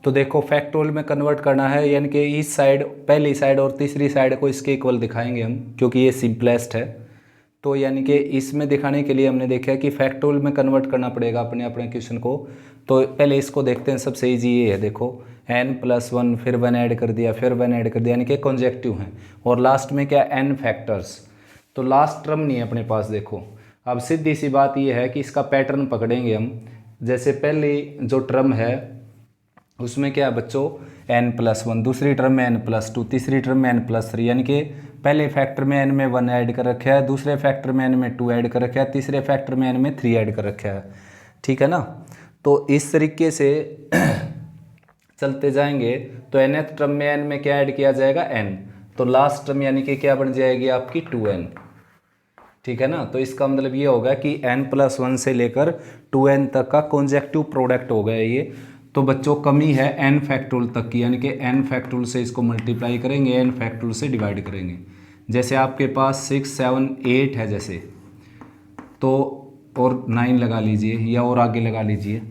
तो देखो फैक्टोरियल में कन्वर्ट करना है, यानी कि इस साइड, पहली साइड और तीसरी साइड को इसके इक्वल दिखाएंगे हम, क्योंकि ये सिंपलेस्ट है। तो यानी कि इसमें दिखाने के लिए हमने देखा कि फैक्टोरियल में कन्वर्ट करना पड़ेगा अपने अपने क्वेश्चन को। तो पहले इसको देखते हैं, सबसे ईजी ये है। देखो n+1, फिर 1 ऐड कर दिया, फिर 1 ऐड कर दिया, यानी कि कॉन्जेक्टिव हैं, और लास्ट में क्या n फैक्टर्स। तो लास्ट टर्म नहीं है अपने पास। देखो अब सीधी सी बात ये है कि इसका पैटर्न पकड़ेंगे हम। जैसे पहली जो टर्म है उसमें क्या है बच्चों n+1, दूसरी टर्म में n+2, तीसरी टर्म में n+3, यानी कि पहले फैक्टर में n में 1 ऐड कर रखा है, दूसरे फैक्टर में n में 2 ऐड कर रखा है, तीसरे फैक्टर में n में 3 ऐड कर रखा है, ठीक है ना। तो इस तरीके से चलते जाएंगे। तो nth टर्म में n में क्या ऐड किया जाएगा n, तो लास्ट टर्म यानी कि क्या बन जाएगी आपकी 2n, ठीक है ना। तो इसका मतलब ये होगा कि n+1 से लेकर 2n तक का कॉन्जेक्टिव प्रोडक्ट हो गया ये। तो बच्चों कमी है n फैक्टोरियल तक की, यानी कि n फैक्टोरियल से इसको मल्टीप्लाई करेंगे, n फैक्टोरियल से डिवाइड करेंगे। जैसे आपके पास 6 7 8 है जैसे, तो और 9 लगा लीजिए या और आगे लगा लीजिए।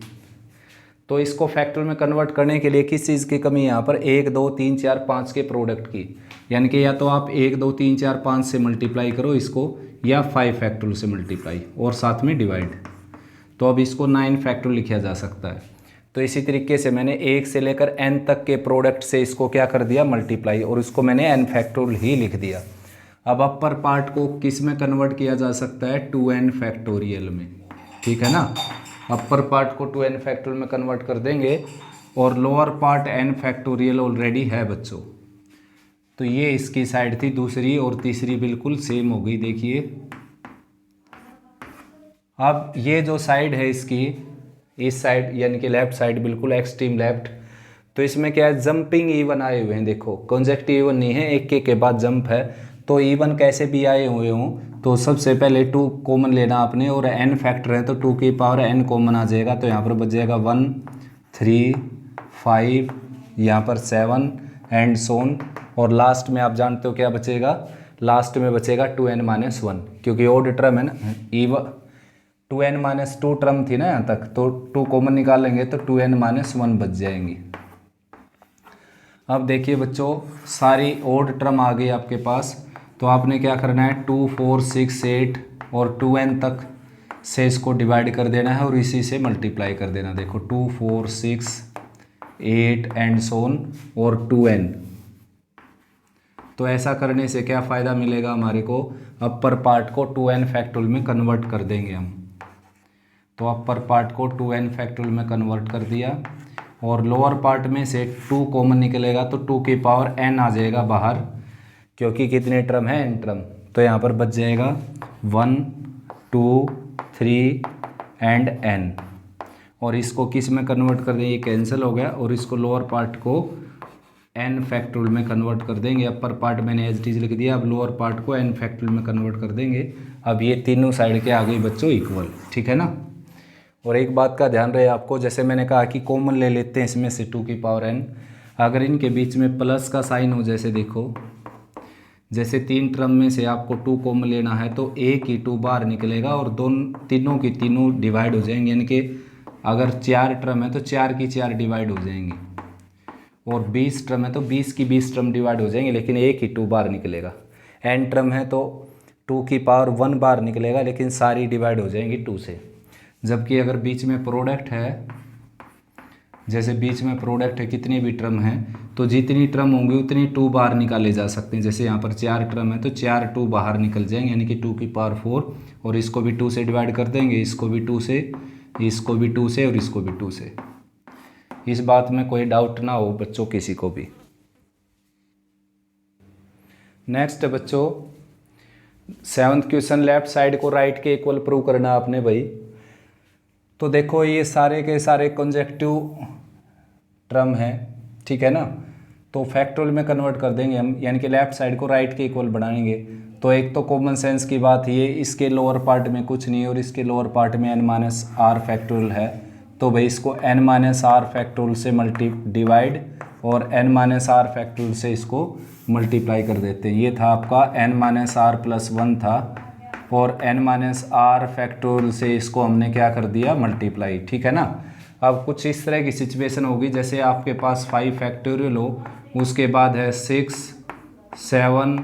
तो इसको फैक्टोरियल में कन्वर्ट करने के लिए किस चीज़ की कमी है यहाँ पर, 1 2 3 4 5 के प्रोडक्ट की, यानी कि या तो आप 1 2 3 4 5 से मल्टीप्लाई करो इसको, या 5 फैक्टोरियल से मल्टीप्लाई और साथ में डिवाइड। तो अब इसको 9 फैक्टोरियल लिखा जा सकता है। तो इसी तरीके से मैंने 1 से लेकर n तक के प्रोडक्ट से इसको क्या कर दिया मल्टीप्लाई, और इसको मैंने n फैक्टोरियल ही लिख दिया। अब अपर पार्ट को किस में कन्वर्ट किया जा सकता है, 2n फैक्टोरियल में, ठीक है ना। अपर पार्ट को 2n फैक्टोरियल में कन्वर्ट कर देंगे और lower part n factorial already है बच्चों। तो ये इसकी साइड थी, दूसरी और तीसरी बिल्कुल सेम हो गई। देखिए अब ये जो साइड है इसकी, इस साइड यानी कि लेफ्ट साइड, बिल्कुल एक्सट्रीम लेफ्ट, तो इसमें क्या है, जंपिंग इवन आए हुए हैं। देखो कॉन्जेक्टिव इवन नहीं है, एक के बाद जंप है। तो इवन कैसे भी आए हुए हों तो सबसे पहले 2 कॉमन लेना आपने, और n फैक्टर है तो 2 की पावर n कॉमन आ जाएगा। तो यहाँ पर बच जाएगा 1 3 5, यहाँ पर 7 एंड सोन, और लास्ट में आप जानते हो क्या बचेगा, लास्ट में बचेगा 2n-1, क्योंकि ओड टर्म है ना, इवन 2n-2 टर्म थी ना यहाँ तक, तो 2 कॉमन निकालेंगे तो 2n-1 बच जाएंगी। अब देखिए बच्चों सारी ओड टर्म आ गई आपके पास, तो आपने क्या करना है 2 4 6 8 और 2n तक से इसको डिवाइड कर देना है और इसी से मल्टीप्लाई कर देना। देखो 2 4 6 8 एंड सोन और 2n। तो ऐसा करने से क्या फ़ायदा मिलेगा हमारे को, अपर पार्ट को 2n फैक्टोरियल में कन्वर्ट कर देंगे हम। तो अपर पार्ट को 2n फैक्टोरियल में कन्वर्ट कर दिया, और लोअर पार्ट में से 2 कॉमन निकलेगा तो 2 की पावर n आ जाएगा बाहर, क्योंकि कितने टर्म है, n टर्म। तो यहाँ पर बच जाएगा 1 2 3 एंड n, और इसको किस में कन्वर्ट कर देंगे, ये कैंसिल हो गया, और इसको लोअर पार्ट को n फैक्टोरियल में कन्वर्ट कर देंगे। अपर पार्ट मैंने एज इट इज लिख दिया, अब लोअर पार्ट को n फैक्टोरियल में कन्वर्ट कर देंगे। अब ये तीनों साइड के आ गई बच्चों इक्वल, ठीक है ना। और एक बात का ध्यान रहे आपको, जैसे मैंने कहा कि कॉमन ले लेते हैं इसमें से 2 की पावर n, अगर इनके बीच में प्लस का साइन हो, जैसे देखो जैसे 3 टर्म में से आपको 2 कॉमन लेना है तो एक ही 2 बाहर निकलेगा और तीनों की तीनों डिवाइड हो जाएंगे, यानी कि अगर 4 टर्म है तो 4 की 4 डिवाइड हो जाएंगी, और 20 टर्म है तो 20 की 20 टर्म डिवाइड हो जाएंगे, लेकिन एक ही 2 बाहर निकलेगा। n टर्म है तो 2 की पावर 1 बाहर निकलेगा, लेकिन सारी डिवाइड हो जाएंगी 2 से। जबकि अगर बीच में प्रोडक्ट है, जैसे बीच में प्रोडक्ट है, कितनी भी टर्म है तो जितनी टर्म होंगी उतनी 2 बाहर निकाले जा सकते हैं। जैसे यहाँ पर 4 टर्म है तो 4 2 बाहर निकल जाएंगे, यानी कि 2 की पावर 4, और इसको भी 2 से डिवाइड कर देंगे, इसको भी 2 से, इसको भी 2 से, और इसको भी 2 से। इस बात में कोई डाउट ना हो बच्चों किसी को भी। नेक्स्ट बच्चों 7th क्वेश्चन, लेफ्ट साइड को राइट के इक्वल प्रूव करना आपने भाई। तो देखो ये सारे के सारे कंजेक्टिव टर्म है, ठीक है ना, तो फैक्टोरियल में कन्वर्ट कर देंगे हम, यानी कि लेफ्ट साइड को राइट के इक्वल बनाएंगे। तो एक तो कॉमन सेंस की बात ये, इसके लोअर पार्ट में कुछ नहीं और इसके लोअर पार्ट में n-r फैक्टोरियल है, तो भाई इसको n-r फैक्टोरियल से डिवाइड और n-r फैक्टोरियल से इसको मल्टीप्लाई कर देते हैं। ये था आपका n-r+1 था, और n-r फैक्टोरियल से इसको हमने क्या कर दिया, मल्टीप्लाई, ठीक है ना। अब कुछ इस तरह की सिचुएशन होगी, जैसे आपके पास 5 फैक्टोरियल हो, उसके बाद है 6 7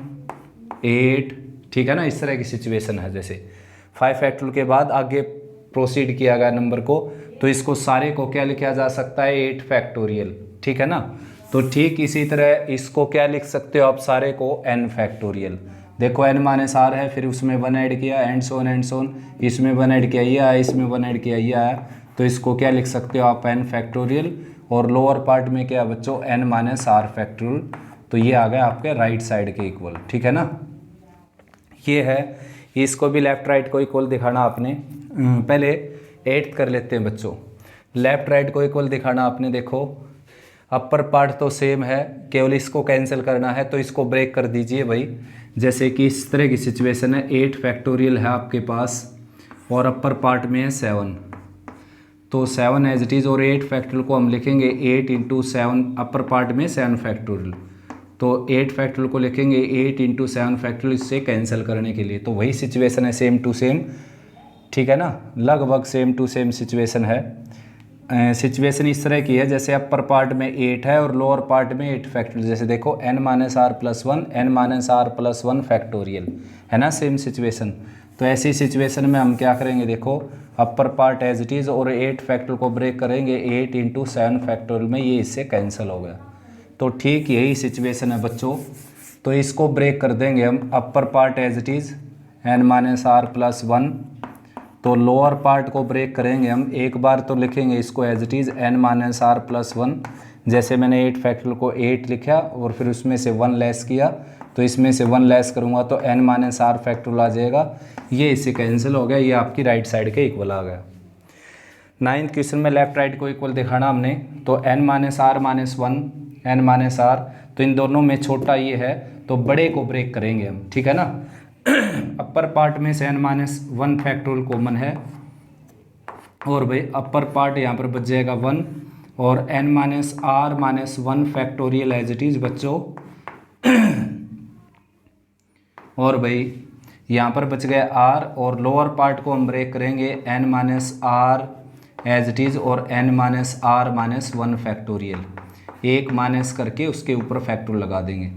8, ठीक है ना, इस तरह की सिचुएशन है। जैसे 5 फैक्टोरियल के बाद आगे प्रोसीड किया गया नंबर को, तो इसको सारे को क्या लिखा जा सकता है, 8 फैक्टोरियल, ठीक है ना। तो ठीक इसी तरह इसको क्या लिख सकते हो आप, सारे को n फैक्टोरियल। देखो n-r है, फिर उसमें 1 ऐड किया, एंड सोन, इसमें 1 ऐड किया ये आया, इसमें 1 ऐड किया ये आया, तो इसको क्या लिख सकते हो आप, n फैक्टोरियल। और लोअर पार्ट में क्या बच्चों, n-r फैक्टोरियल। तो ये आ गया आपके राइट साइड के इक्वल, ठीक है ना। ये है, इसको भी लेफ्ट राइट को इक्वल दिखाना आपने। पहले 8th कर लेते हैं बच्चों, लेफ्ट राइट को इक्वल दिखाना आपने। देखो अपर पार्ट तो सेम है, केवल इसको कैंसिल करना है, तो इसको ब्रेक कर दीजिए भाई। जैसे कि इस तरह की सिचुएशन है, 8 फैक्टोरियल है आपके पास और अपर पार्ट में है 7, तो 7 एज इट इज़, और 8 फैक्टोरियल को हम लिखेंगे 8 × 7, अपर पार्ट में 7 फैक्टोरियल, तो 8 फैक्टोरियल को लिखेंगे 8 × 7 फैक्टोरियल, इससे कैंसिल करने के लिए। तो वही सिचुएशन है, सेम टू सेम, ठीक है ना, लगभग सेम टू सेम सिचुएशन है। सिचुएशन इस तरह की है, जैसे अपर पार्ट में 8 है और लोअर पार्ट में 8 फैक्टोरियल। जैसे देखो n-r+1 n-r+1 फैक्टोरियल है ना, सेम सिचुएशन। तो ऐसी सिचुएशन में हम क्या करेंगे, देखो upper part as it is और 8 फैक्टोरियल को ब्रेक करेंगे 8 × 7 फैक्टोरियल में, ये इससे कैंसिल हो गया। तो ठीक यही सिचुएशन है बच्चों, तो इसको ब्रेक कर देंगे हम, upper part as it is n-r+1, तो लोअर पार्ट को ब्रेक करेंगे हम। एक बार तो लिखेंगे इसको as it is n minus r plus 1, जैसे मैंने 8 फैक्टोरियल को 8 लिखा और फिर उसमें से 1 लेस किया, तो इसमें से 1 लेस करूँगा तो n माइनस आर फैक्टोरियल आ जाएगा। ये इससे कैंसिल हो गया, ये आपकी राइट साइड के इक्वल आ गया। 9th क्वेश्चन में लेफ्ट राइट को इक्वल दिखाना हमने, तो n minus r minus 1, n minus r, तो इन दोनों में छोटा ये है तो बड़े को ब्रेक करेंगे हम, ठीक है ना। अपर पार्ट में से n माइनस 1 फैक्टोरियल कॉमन है और भाई अपर पार्ट यहाँ पर बच जाएगा 1 और n minus r minus 1 factorial as it is बच्चों। और भाई यहाँ पर बच गया r और लोअर पार्ट को हम ब्रेक करेंगे n minus r as it is और n minus r minus 1 factorial, एक माइनस करके उसके ऊपर फैक्टोरियल लगा देंगे।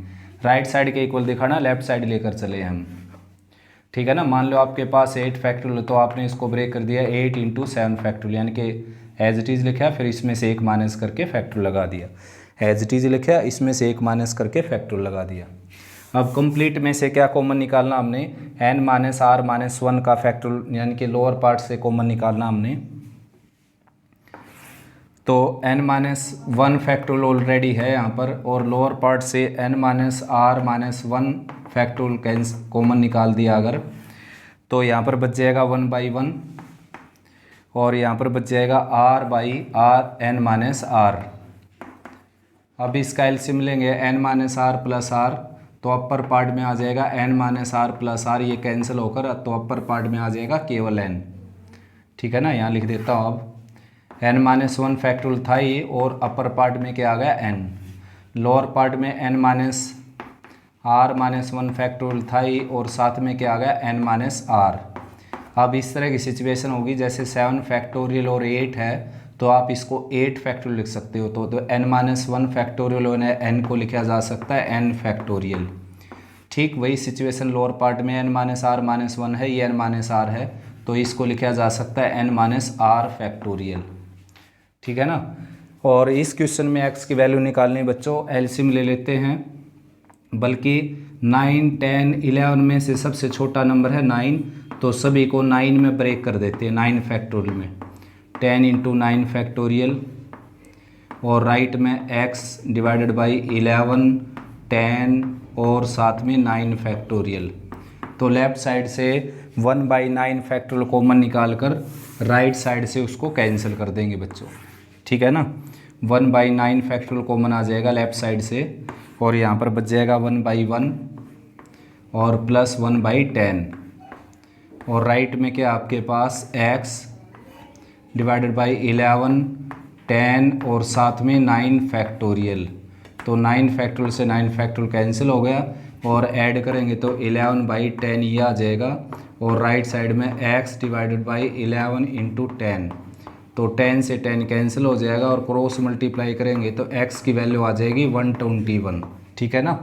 राइट साइड के इक्वल दिखाना, लेफ्ट साइड लेकर चले हम, ठीक है ना। मान लो आपके पास 8 फैक्टोरियल, तो आपने इसको ब्रेक कर दिया 8 इंटू 7 फैक्टोरियल, यानी कि एज इट इज़ लिखा, फिर इसमें से एक माइनस करके फैक्टोरियल लगा दिया। एज इट इज़ लिखा, इसमें से एक माइनस करके फैक्टोरियल लगा दिया। अब कंप्लीट में से क्या कॉमन निकालना हमने, n माइनस आर माइनस 1 का फैक्टोरियल, यानी कि लोअर पार्ट से कॉमन निकालना हमने। तो n माइनस 1 फैक्टोरियल ऑलरेडी है यहाँ पर, और लोअर पार्ट से n minus r minus 1 factorial common निकाल दिया अगर, तो यहाँ पर बच जाएगा 1/1 और यहाँ पर बच जाएगा r/r n माइनस आर। अब इसका एलसीएम लेंगे n minus r plus r, तो अपर पार्ट में आ जाएगा n minus r plus r, ये कैंसिल होकर तो अपर पार्ट में आ जाएगा केवल n, ठीक है ना। यहाँ लिख देता हूँ अब n माइनस 1 फैक्टोरियल था ये, और अपर पार्ट में क्या आ गया n, लोअर पार्ट में n minus r minus 1 factorial था ये, और साथ में क्या आ गया n माइनस आर। अब इस तरह की सिचुएशन होगी जैसे 7 फैक्टोरियल और 8 है, तो आप इसको 8 फैक्टोरियल लिख सकते हो, तो n माइनस 1 फैक्टोरियल और n को लिखा जा सकता है n फैक्टोरियल। ठीक वही सिचुएशन लोअर पार्ट में n माइनस आर माइनस 1 है, ये n माइनस आर है, तो इसको लिखा जा सकता है n माइनस आर फैक्टोरियल, ठीक है ना। और इस क्वेश्चन में x की वैल्यू निकालनी बच्चों, एलसीएम ले लेते हैं, बल्कि 9, 10, 11 में से सबसे छोटा नंबर है 9, तो सभी को 9 में ब्रेक कर देते हैं, 9 फैक्टोरियल में, 10 इंटू 9 फैक्टोरियल, और राइट में x डिवाइडेड बाई 11, 10 और साथ में 9 फैक्टोरियल। तो लेफ्ट साइड से 1/9 फैक्टोरियल कॉमन निकाल कर राइट साइड से उसको कैंसिल कर देंगे बच्चों, ठीक है ना। 1/9 फैक्टोरियल कॉमन आ जाएगा लेफ्ट साइड से, और यहाँ पर बच जाएगा 1/1 और प्लस 1/10, और राइट में क्या आपके पास x डिवाइडेड बाई 11, 10 और साथ में 9 फैक्टोरियल। तो 9 फैक्टोरियल से 9 फैक्टोरियल कैंसिल हो गया, और ऐड करेंगे तो 11/10 ये आ जाएगा, और राइट साइड में x डिवाइडेड बाई 11 इंटू 10, तो 10 से 10 कैंसिल हो जाएगा, और क्रॉस मल्टीप्लाई करेंगे तो x की वैल्यू आ जाएगी 121, ठीक है ना।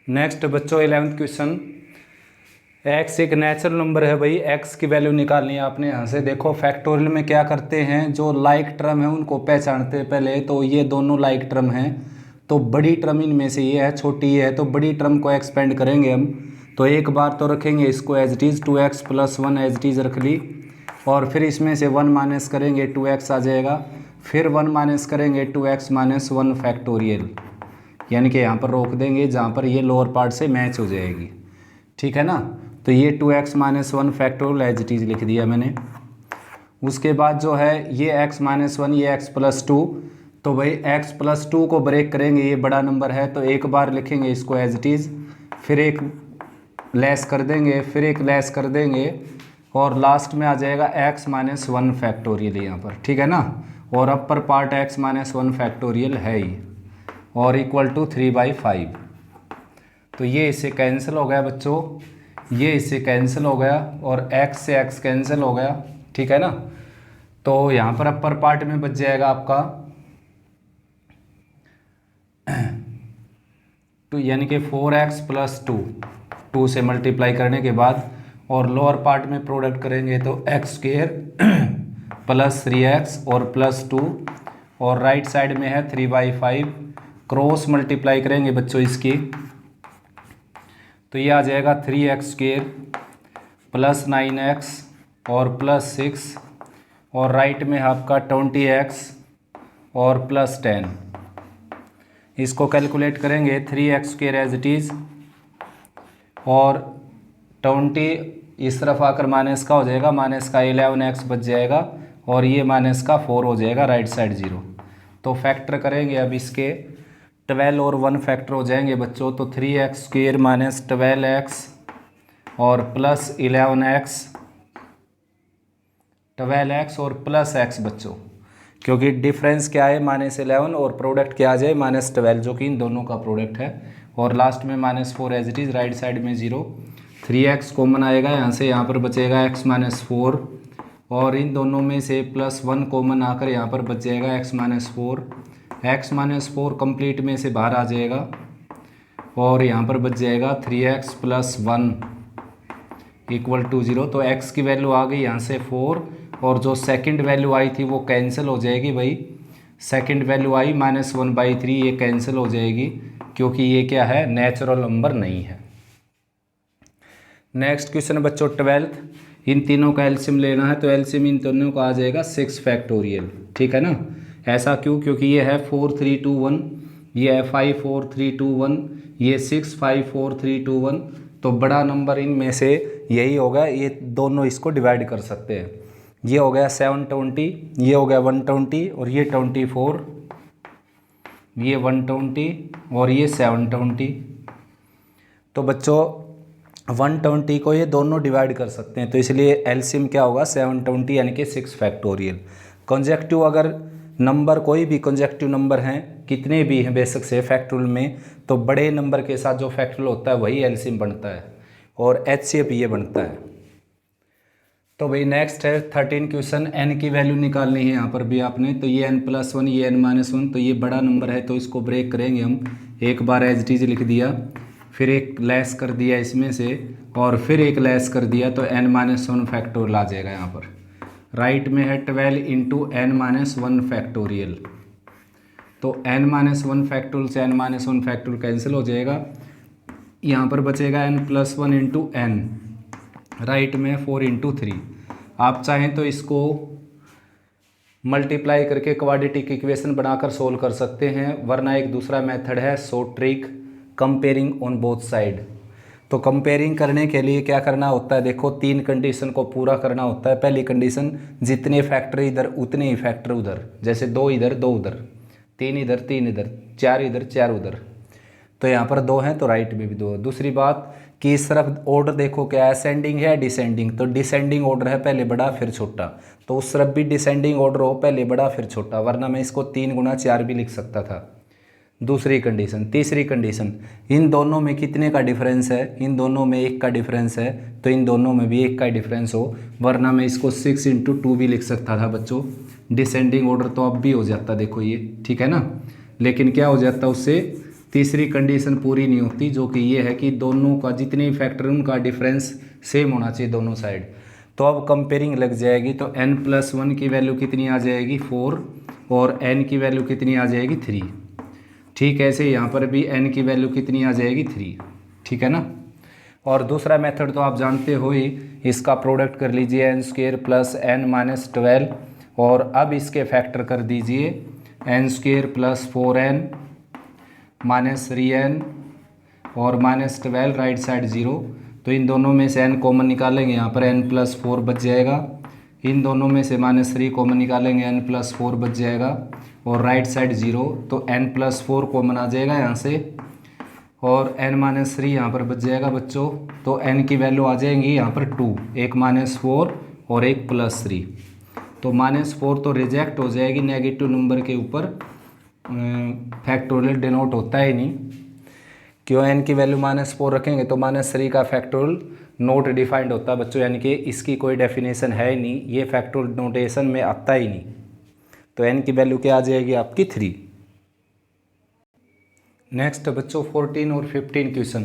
नेक्स्ट बच्चों 11th क्वेश्चन, x एक नेचुरल नंबर है भाई, x की वैल्यू निकालनी है आपने। यहाँ से देखो फैक्टोरियल में क्या करते हैं, जो लाइक टर्म है उनको पहचानते हैं पहले, तो ये दोनों लाइक टर्म हैं, तो बड़ी टर्म इनमें से ये है, छोटी ये है, तो बड़ी टर्म को एक्सपेंड करेंगे हम। तो एक बार तो रखेंगे इसको as it is, 2x plus 1 as it is रख ली, और फिर इसमें से 1 माइनस करेंगे 2x आ जाएगा, फिर 1 माइनस करेंगे 2x माइनस 1 फैक्टोरियल, यानी कि यहाँ पर रोक देंगे जहाँ पर ये लोअर पार्ट से मैच हो जाएगी, ठीक है ना। तो ये 2x minus 1 factorial as it is लिख दिया मैंने। उसके बाद जो है ये x माइनस 1, ये x प्लस 2, तो भाई x प्लस 2 को ब्रेक करेंगे, ये बड़ा नंबर है, तो एक बार लिखेंगे इसको एज इट इज़, फिर एक लेस कर देंगे, फिर एक लेस कर देंगे, और लास्ट में आ जाएगा x माइनस 1 फैक्टोरियल यहाँ पर, ठीक है ना। और upper part x minus 1 factorial है ही, और इक्वल टू 3/5। तो ये इससे कैंसिल हो गया बच्चों, ये इससे कैंसिल हो गया, और x से x कैंसिल हो गया, ठीक है ना। तो यहाँ पर अपर पार्ट में बच जाएगा आपका तो यानी कि 4x प्लस 2 से मल्टीप्लाई करने के बाद, और लोअर पार्ट में प्रोडक्ट करेंगे तो x² प्लस 3x और प्लस 2, और राइट साइड में है 3/5, क्रॉस मल्टीप्लाई करेंगे बच्चों इसकी, तो ये आ जाएगा 3x² प्लस 9x और प्लस 6 और राइट में आपका 20x और प्लस 10। इसको कैलकुलेट करेंगे 3x² एज इट इज़ और 20 इस तरफ आकर माइनस का हो जाएगा, माइनस का 11x बच जाएगा और ये माइनस का 4 हो जाएगा, राइट साइड 0। तो फैक्टर करेंगे अब इसके 12 और 1 फैक्टर हो जाएंगे बच्चों। तो 3x² माइनस 12x और प्लस 12x और प्लस x बच्चों, क्योंकि डिफरेंस क्या है -11 और प्रोडक्ट क्या आ जाए -12, जो कि इन दोनों का प्रोडक्ट है। और लास्ट में -4 as it is, right side में 0। 3x कॉमन आएगा यहाँ से, यहाँ पर बचेगा x - 4 और इन दोनों में से +1 कॉमन आकर यहाँ पर बच जाएगा x - 4। x - 4 कंप्लीट में से बाहर आ जाएगा और यहाँ पर बच जाएगा 3x + 1 = 0। तो x की वैल्यू आ गई यहाँ से 4 और जो सेकंड वैल्यू आई थी वो कैंसिल हो जाएगी भाई। सेकंड वैल्यू आई -1/3, ये कैंसिल हो जाएगी क्योंकि ये क्या है, नेचुरल नंबर नहीं है। नेक्स्ट क्वेश्चन बच्चों 12th, इन तीनों का एलसीएम लेना है। तो एलसीएम इन तीनों का आ जाएगा 6 फैक्टोरियल, ठीक है ना। ऐसा क्यों, क्योंकि ये है 4 3 2 1, ये है 5 4 3 2 1, ये 6 5 4 3 2 1। तो बड़ा नंबर इनमें से यही होगा, ये दोनों इसको डिवाइड कर सकते हैं। ये हो गया 720, ये हो गया 120 और ये 24, ये 120 और ये 720। तो बच्चों 120 को ये दोनों डिवाइड कर सकते हैं, तो इसलिए एलसीएम क्या होगा 720 यानी कि 6 फैक्टोरियल। कंजेक्टिव अगर नंबर कोई भी कंजेक्टिव नंबर हैं, कितने भी हैं बेशक से फैक्टोरियल में, तो बड़े नंबर के साथ जो फैक्टोरियल होता है वही एलसीएम बनता है और एचसीएफ ये बनता है। तो भाई नेक्स्ट है 13 क्वेश्चन, n की वैल्यू निकालनी है यहाँ पर भी आपने। तो ये n+1, ये n-1, तो ये बड़ा नंबर है तो इसको ब्रेक करेंगे हम। एक बार एज इट इज लिख दिया, फिर एक लेस कर दिया इसमें से और फिर एक लेस कर दिया, तो n-1 फैक्टोरियल आ जाएगा यहाँ पर। राइट में है 12 × n-1 फैक्टोरियल। तो n-1 फैक्टोरियल से n-1 फैक्टोरियल कैंसिल हो जाएगा, यहाँ पर बचेगा n+1 × n, राइट में 4 × 3। आप चाहें तो इसको मल्टीप्लाई करके क्वाड्रेटिक इक्वेशन बनाकर सोल्व कर सकते हैं, वरना एक दूसरा मेथड है short trick, comparing on both side. तो कंपेयरिंग करने के लिए क्या करना होता है, देखो 3 कंडीशन को पूरा करना होता है। पहली कंडीशन, जितने फैक्टर इधर उतने ही फैक्टर उधर, जैसे 2 इधर 2 उधर, 3 इधर 3 इधर, 4 इधर 4 उधर। तो यहाँ पर 2 हैं तो राइट में भी 2 है। दूसरी बात कि इस तरफ ऑर्डर देखो क्या असेंडिंग है डिसेंडिंग, तो डिसेंडिंग ऑर्डर है, पहले बड़ा फिर छोटा, तो उस तरफ भी डिसेंडिंग ऑर्डर हो, पहले बड़ा फिर छोटा, वरना मैं इसको 3 × 4 भी लिख सकता था। दूसरी कंडीशन। तीसरी कंडीशन, इन दोनों में कितने का डिफरेंस है, इन दोनों में 1 का डिफरेंस है, तो इन दोनों में भी 1 का डिफरेंस हो, वरना मैं इसको 6 × 2 भी लिख सकता था बच्चों। डिसेंडिंग ऑर्डर तो अब भी हो जाता, देखो ये, ठीक है ना। लेकिन क्या हो जाता उससे, तीसरी कंडीशन पूरी नहीं होती, जो कि ये है कि दोनों का जितने फैक्टर उनका डिफरेंस सेम होना चाहिए दोनों साइड। तो अब कंपेयरिंग लग जाएगी, तो n+1 की वैल्यू कितनी आ जाएगी 4 और n की वैल्यू कितनी आ जाएगी 3। ठीक है, ऐसे यहाँ पर भी n की वैल्यू कितनी आ जाएगी 3, ठीक है ना। और दूसरा मेथड तो आप जानते हो ही, इसका प्रोडक्ट कर लीजिए n² + n-12 और अब इसके फैक्टर कर दीजिए n² + 4n -3n और -12, राइट साइड 0। तो इन दोनों में से n कॉमन निकालेंगे, यहाँ पर n+4 बच जाएगा। इन दोनों में से -3 कॉमन निकालेंगे, n+4 बच जाएगा और राइट साइड 0। तो n+4 कॉमन आ जाएगा यहाँ से और n-3 यहाँ पर बच जाएगा बच्चों। तो n की वैल्यू आ जाएंगी यहाँ पर 2, एक -4 और एक +3। तो -4 तो रिजेक्ट हो जाएगी, नेगेटिव नंबर के ऊपर फैक्टोरियल डिनोट होता ही नहीं, क्यों n की वैल्यू -4 रखेंगे तो -3 का फैक्टोरियल नोट डिफाइंड होता है बच्चों, यानी कि इसकी कोई डेफिनेशन है ही नहीं, ये फैक्टोरियल नोटेशन में आता ही नहीं। तो n की वैल्यू क्या आ जाएगी आपकी 3। नेक्स्ट बच्चों 14 और 15 क्वेश्चन।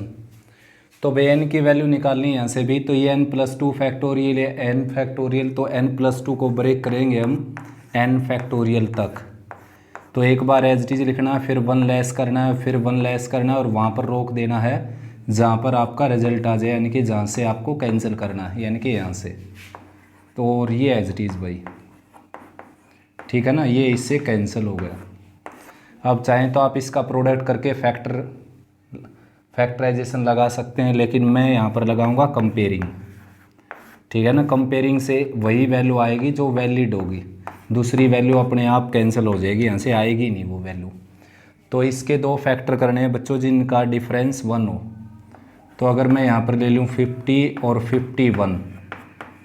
तो भाई n की वैल्यू निकालनी है यहाँ से भी, तो ये n+2 फैक्टोरियल है n फैक्टोरियल, तो n+2 को ब्रेक करेंगे हम n फैक्टोरियल तक। तो एक बार एज इट इज लिखना है, फिर 1 लेस करना है, फिर 1 लेस करना है और वहाँ पर रोक देना है जहाँ पर आपका रिजल्ट आ जाए, यानी कि जहाँ से आपको कैंसिल करना है, यानी कि यहाँ से। तो और ये एज इट इज़ भाई, ठीक है ना, ये इससे कैंसिल हो गया। अब चाहें तो आप इसका प्रोडक्ट करके फैक्टराइजेशन लगा सकते हैं, लेकिन मैं यहाँ पर लगाऊंगा कंपेयरिंग, ठीक है ना। कंपेयरिंग से वही वैल्यू आएगी जो वैलिड होगी, दूसरी वैल्यू अपने आप कैंसिल हो जाएगी, यहाँ से आएगी नहीं वो वैल्यू। तो इसके दो फैक्टर करने हैं बच्चों जिनका डिफरेंस 1 हो। तो अगर मैं यहाँ पर ले लूँ 50 और 51,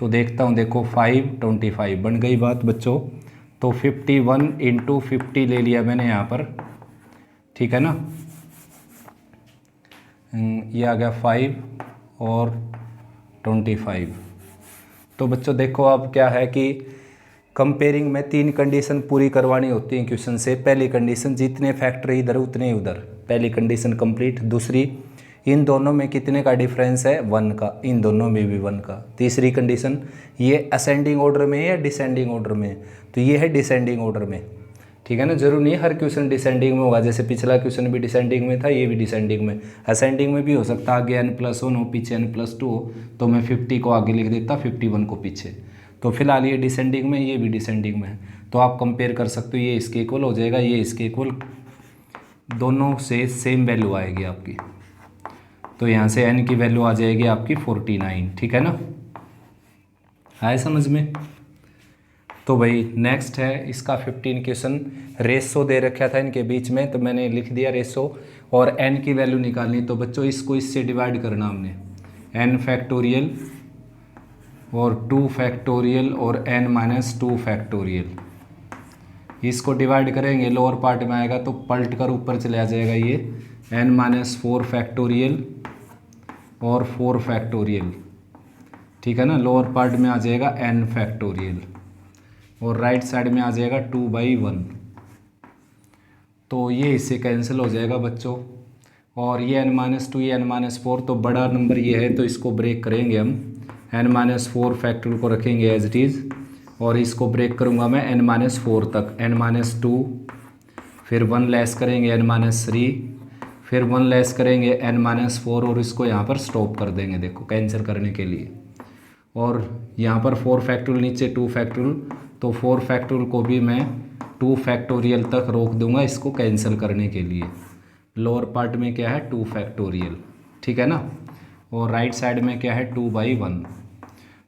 तो देखता हूँ, देखो 5 25 बन गई बात बच्चों। तो 51 × 50 ले लिया मैंने यहाँ पर, ठीक है ना। ये आ गया 5 और 25। तो बच्चों देखो अब क्या है कि कंपेयरिंग में 3 कंडीशन पूरी करवानी होती है क्वेश्चन से। पहली कंडीशन जितने फैक्टर इधर उतने ही उधर, पहली कंडीशन कंप्लीट। दूसरी, इन दोनों में कितने का डिफरेंस है, 1 का, इन दोनों में भी 1 का। तीसरी कंडीशन, ये असेंडिंग ऑर्डर में है या डिसेंडिंग ऑर्डर में है, तो ये है डिसेंडिंग ऑर्डर में, ठीक है ना। जरूर नहीं हर क्वेश्चन डिसेंडिंग में होगा, जैसे पिछला क्वेश्चन भी डिसेंडिंग में था, ये भी डिसेंडिंग में। असेंडिंग में भी हो सकता है, आगे n+1 हो पीछे n+2 हो, तो मैं 50 को आगे लिख देता, 51 को पीछे। तो फिलहाल ये डिसेंडिंग में, ये भी डिसेंडिंग में है, तो आप कंपेयर कर सकते हो, ये इसके इक्वल हो जाएगा, ये इसके इक्वल, दोनों से सेम वैल्यू आएगी आपकी। तो यहाँ से n की वैल्यू आ जाएगी आपकी 49, ठीक है ना, आए समझ में। तो भाई नेक्स्ट है इसका 15 क्वेश्चन। रेशो दे रखा था इनके बीच में, तो मैंने लिख दिया रेशो, और n की वैल्यू निकालनी। तो बच्चों इसको इससे डिवाइड करना हमने, n फैक्टोरियल और 2 फैक्टोरियल और n-2 फैक्टोरियल, इसको डिवाइड करेंगे, लोअर पार्ट में आएगा तो पलट कर ऊपर चले आ जाएगा ये n-4 फैक्टोरियल और 4 फैक्टोरियल, ठीक है ना। लोअर पार्ट में आ जाएगा n फैक्टोरियल और राइट साइड में आ जाएगा 2/1। तो ये इससे कैंसिल हो जाएगा बच्चों, और ये n-2 ये n-4, तो बड़ा नंबर ये है, तो इसको ब्रेक करेंगे हम, n-4 फैक्टोरियल को रखेंगे एज इट इज़, और इसको ब्रेक करूँगा मैं n-4 तक, n-2, फिर 1 लेस करेंगे n-3, फिर 1 लेस करेंगे n-4, और इसको यहाँ पर स्टॉप कर देंगे, देखो कैंसिल करने के लिए। और यहाँ पर 4 फैक्टोरियल, नीचे 2 फैक्टोरियल, तो 4 फैक्टोरियल को भी मैं 2 फैक्टोरियल तक रोक दूंगा इसको कैंसिल करने के लिए। लोअर पार्ट में क्या है 2 फैक्टोरियल, ठीक है ना, और राइट साइड में क्या है 2/1।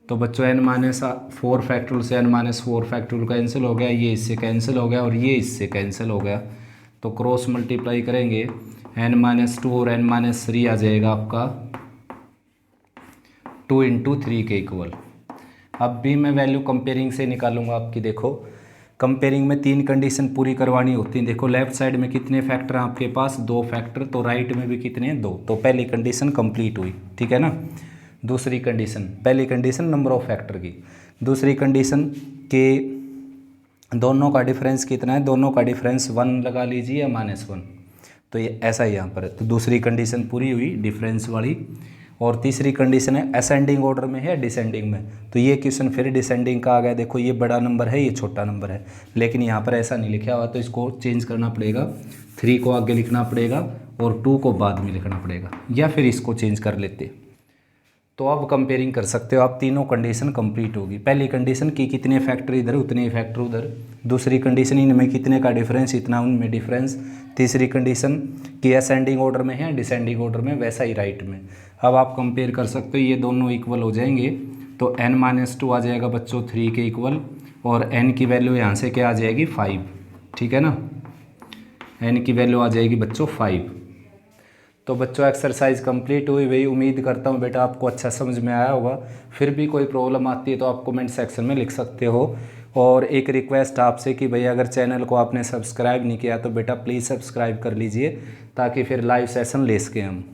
तो बच्चों n-4 फैक्टोरियल से n-4 फैक्टोरियल कैंसिल हो गया, ये इससे कैंसिल हो गया और ये इससे कैंसिल हो गया। तो क्रॉस मल्टीप्लाई करेंगे, n-2 और n-3 आ जाएगा आपका 2 × 3 के इक्वल। अब भी मैं वैल्यू कंपेयरिंग से निकालूंगा आपकी। देखो कंपेयरिंग में 3 कंडीशन पूरी करवानी होती है। देखो लेफ्ट साइड में कितने फैक्टर हैं आपके पास, 2 फैक्टर, तो राइट में भी कितने हैं, 2। तो पहली कंडीशन कंप्लीट हुई, ठीक है ना। दूसरी कंडीशन, पहली कंडीशन नंबर ऑफ फैक्टर की, दूसरी कंडीशन के दोनों का डिफरेंस कितना है, दोनों का डिफरेंस 1 लगा लीजिए या -1, तो ये ऐसा ही यहाँ पर है। तो दूसरी कंडीशन पूरी हुई डिफरेंस वाली। और तीसरी कंडीशन है असेंडिंग ऑर्डर में है या डिसेंडिंग में, तो ये क्वेश्चन फिर डिसेंडिंग का आ गया। देखो ये बड़ा नंबर है, ये छोटा नंबर है, लेकिन यहाँ पर ऐसा नहीं लिखा हुआ, तो इसको चेंज करना पड़ेगा, 3 को आगे लिखना पड़ेगा और 2 को बाद में लिखना पड़ेगा, या फिर इसको चेंज कर लेते। तो अब कंपेयरिंग कर सकते हो आप, तीनों कंडीशन कंप्लीट होगी। पहली कंडीशन की कितने फैक्टर इधर उतने ही फैक्टर उधर, दूसरी कंडीशन इनमें कितने का डिफरेंस इतना उनमें डिफरेंस, तीसरी कंडीशन की असेंडिंग ऑर्डर में है डिसेंडिंग ऑर्डर में, वैसा ही राइट में। अब आप कंपेयर कर सकते हो, ये दोनों इक्वल हो जाएंगे, तो n-2 आ जाएगा बच्चों 3 के इक्वल, और n की वैल्यू यहाँ से क्या आ जाएगी 5, ठीक है ना, n की वैल्यू आ जाएगी बच्चों 5। तो बच्चों एक्सरसाइज कंप्लीट हुई। वही उम्मीद करता हूँ बेटा आपको अच्छा समझ में आया होगा। फिर भी कोई प्रॉब्लम आती है तो आप कमेंट सेक्शन में लिख सकते हो। और एक रिक्वेस्ट आपसे कि भैया अगर चैनल को आपने सब्सक्राइब नहीं किया तो बेटा प्लीज़ सब्सक्राइब कर लीजिए, ताकि फिर लाइव सेशन ले सकें हम।